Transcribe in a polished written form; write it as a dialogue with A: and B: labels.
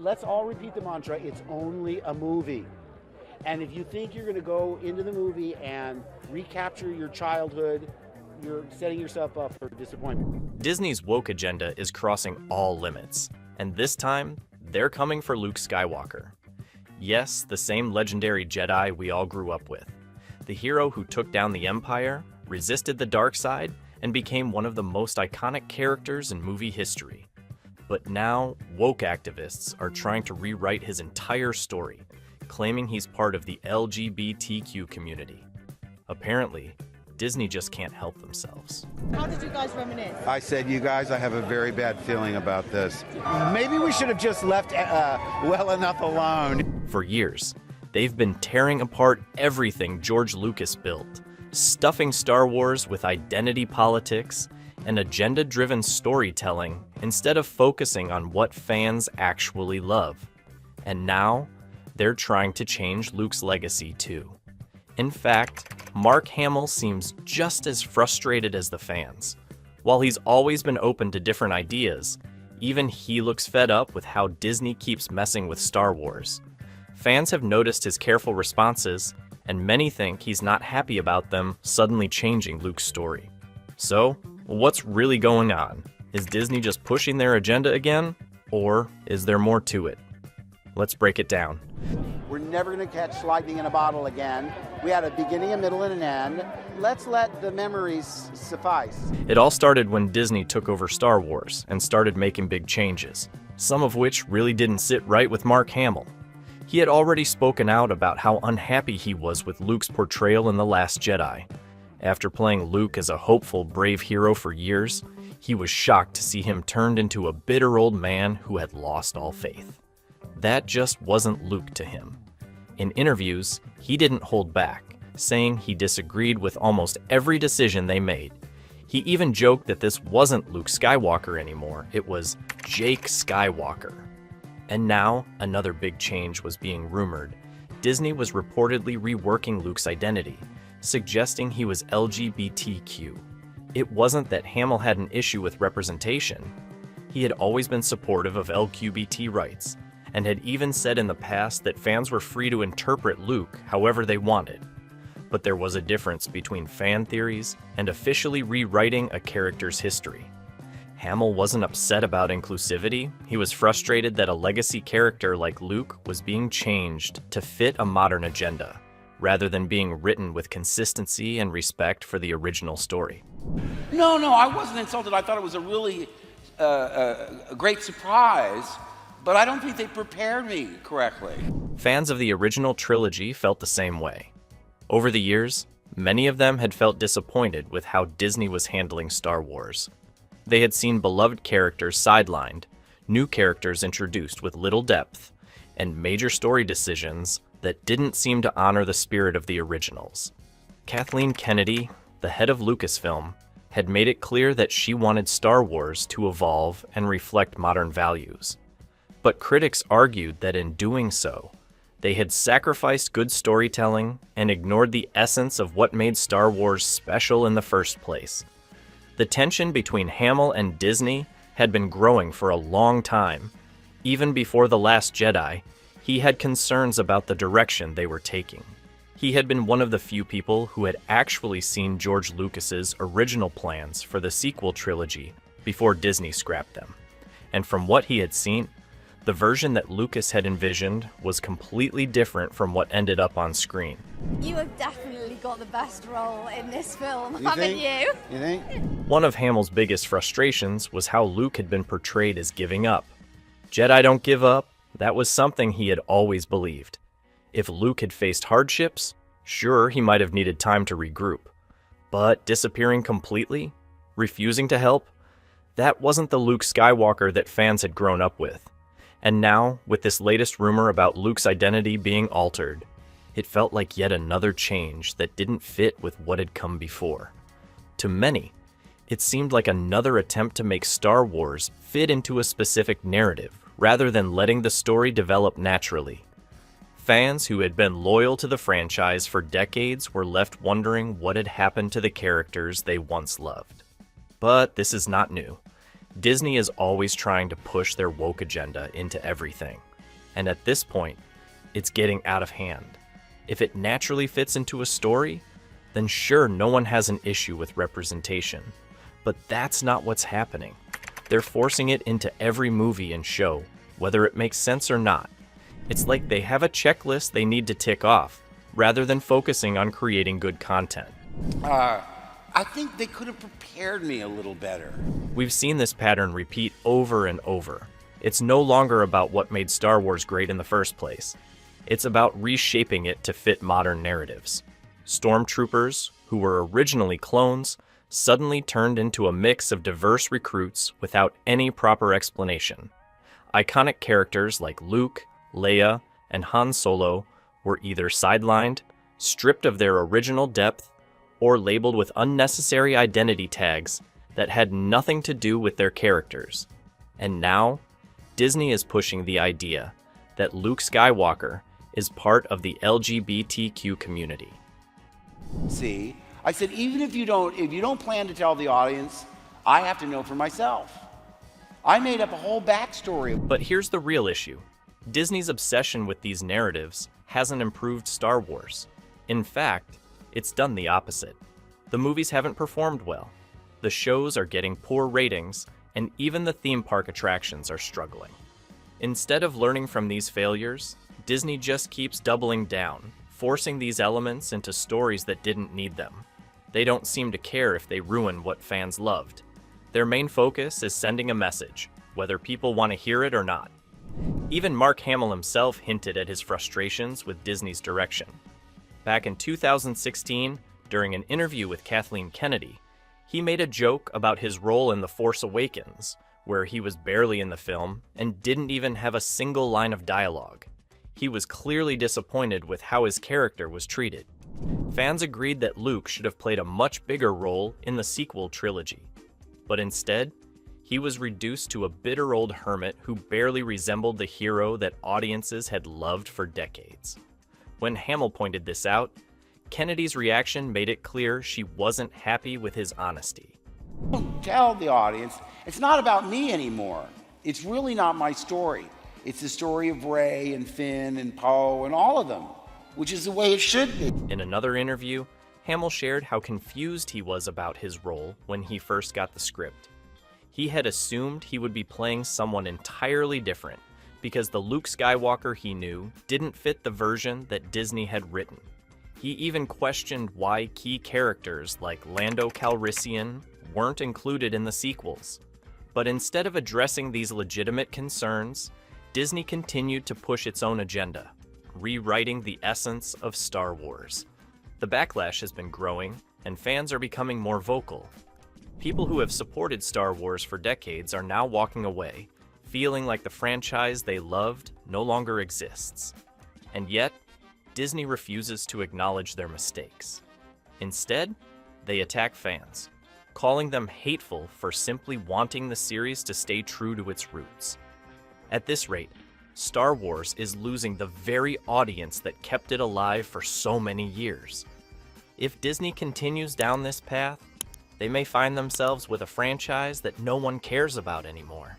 A: let's all repeat the mantra, it's only a movie. And if you think you're going to go into the movie and recapture your childhood, you're setting yourself up for disappointment.
B: Disney's woke agenda is crossing all limits, and this time, they're coming for Luke Skywalker. Yes, the same legendary Jedi we all grew up with. The hero who took down the Empire, resisted the dark side, and became one of the most iconic characters in movie history. But now, woke activists are trying to rewrite his entire story, claiming he's part of the LGBTQ community. Apparently, Disney just can't help themselves.
C: How did you guys reminisce?
D: I said, you guys, I have a very bad feeling about this.
A: Maybe we should have just left well enough alone.
B: For years, they've been tearing apart everything George Lucas built, stuffing Star Wars with identity politics and agenda-driven storytelling instead of focusing on what fans actually love. And now, they're trying to change Luke's legacy too. In fact, Mark Hamill seems just as frustrated as the fans. While he's always been open to different ideas, even he looks fed up with how Disney keeps messing with Star Wars. Fans have noticed his careful responses, and many think he's not happy about them suddenly changing Luke's story. So, what's really going on? Is Disney just pushing their agenda again? Or is there more to it? Let's break it down.
A: We're never going to catch lightning in a bottle again. We had a beginning, a middle, and an end. Let's let the memories suffice.
B: It all started when Disney took over Star Wars and started making big changes, some of which really didn't sit right with Mark Hamill. He had already spoken out about how unhappy he was with Luke's portrayal in The Last Jedi. After playing Luke as a hopeful, brave hero for years, he was shocked to see him turned into a bitter old man who had lost all faith. That just wasn't Luke to him. In interviews, he didn't hold back, saying he disagreed with almost every decision they made. He even joked that this wasn't Luke Skywalker anymore, it was Jake Skywalker. And now, another big change was being rumored. Disney was reportedly reworking Luke's identity, suggesting he was LGBTQ. It wasn't that Hamill had an issue with representation. He had always been supportive of LGBT rights, and had even said in the past that fans were free to interpret Luke however they wanted. But there was a difference between fan theories and officially rewriting a character's history. Hamill wasn't upset about inclusivity, he was frustrated that a legacy character like Luke was being changed to fit a modern agenda, rather than being written with consistency and respect for the original story.
E: No, I wasn't insulted. I thought it was a really a great surprise, but I don't think they prepared me correctly.
B: Fans of the original trilogy felt the same way. Over the years, many of them had felt disappointed with how Disney was handling Star Wars. They had seen beloved characters sidelined, new characters introduced with little depth, and major story decisions that didn't seem to honor the spirit of the originals. Kathleen Kennedy, the head of Lucasfilm, had made it clear that she wanted Star Wars to evolve and reflect modern values. But critics argued that in doing so, they had sacrificed good storytelling and ignored the essence of what made Star Wars special in the first place. The tension between Hamill and Disney had been growing for a long time. Even before The Last Jedi, he had concerns about the direction they were taking. He had been one of the few people who had actually seen George Lucas's original plans for the sequel trilogy before Disney scrapped them. And from what he had seen, the version that Lucas had envisioned was completely different from what ended up on screen.
C: You have definitely got the best role in this film, haven't you?
A: You think?
B: One of Hamill's biggest frustrations was how Luke had been portrayed as giving up. Jedi don't give up, that was something he had always believed. If Luke had faced hardships, sure, he might have needed time to regroup. But disappearing completely? Refusing to help? That wasn't the Luke Skywalker that fans had grown up with. And now, with this latest rumor about Luke's identity being altered, it felt like yet another change that didn't fit with what had come before. To many, it seemed like another attempt to make Star Wars fit into a specific narrative, rather than letting the story develop naturally. Fans who had been loyal to the franchise for decades were left wondering what had happened to the characters they once loved. But this is not new. Disney is always trying to push their woke agenda into everything. And at this point, it's getting out of hand. If it naturally fits into a story, then sure, no one has an issue with representation. But that's not what's happening. They're forcing it into every movie and show, whether it makes sense or not. It's like they have a checklist they need to tick off, rather than focusing on creating good content.
E: I think they could have prepared me a little better.
B: We've seen this pattern repeat over and over. It's no longer about what made Star Wars great in the first place. It's about reshaping it to fit modern narratives. Stormtroopers, who were originally clones, suddenly turned into a mix of diverse recruits without any proper explanation. Iconic characters like Luke, Leia, and Han Solo were either sidelined, stripped of their original depth, or labeled with unnecessary identity tags that had nothing to do with their characters. And now, Disney is pushing the idea that Luke Skywalker is part of the LGBTQ community.
E: See, I said, even if you don't plan to tell the audience, I have to know for myself. I made up a whole backstory.
B: But here's the real issue. Disney's obsession with these narratives hasn't improved Star Wars. In fact, it's done the opposite. The movies haven't performed well. The shows are getting poor ratings, and even the theme park attractions are struggling. Instead of learning from these failures, Disney just keeps doubling down, forcing these elements into stories that didn't need them. They don't seem to care if they ruin what fans loved. Their main focus is sending a message, whether people want to hear it or not. Even Mark Hamill himself hinted at his frustrations with Disney's direction. Back in 2016, during an interview with Kathleen Kennedy, he made a joke about his role in The Force Awakens, where he was barely in the film and didn't even have a single line of dialogue. He was clearly disappointed with how his character was treated. Fans agreed that Luke should have played a much bigger role in the sequel trilogy. But instead, he was reduced to a bitter old hermit who barely resembled the hero that audiences had loved for decades. When Hamill pointed this out, Kennedy's reaction made it clear she wasn't happy with his honesty.
E: Don't tell the audience, it's not about me anymore. It's really not my story. It's the story of Rey and Finn and Poe and all of them, which is the way it should be.
B: In another interview, Hamill shared how confused he was about his role when he first got the script. He had assumed he would be playing someone entirely different because the Luke Skywalker he knew didn't fit the version that Disney had written. He even questioned why key characters like Lando Calrissian weren't included in the sequels. But instead of addressing these legitimate concerns, Disney continued to push its own agenda, rewriting the essence of Star Wars. The backlash has been growing, and fans are becoming more vocal. People who have supported Star Wars for decades are now walking away, feeling like the franchise they loved no longer exists. And yet, Disney refuses to acknowledge their mistakes. Instead, they attack fans, calling them hateful for simply wanting the series to stay true to its roots. At this rate, Star Wars is losing the very audience that kept it alive for so many years. If Disney continues down this path, they may find themselves with a franchise that no one cares about anymore.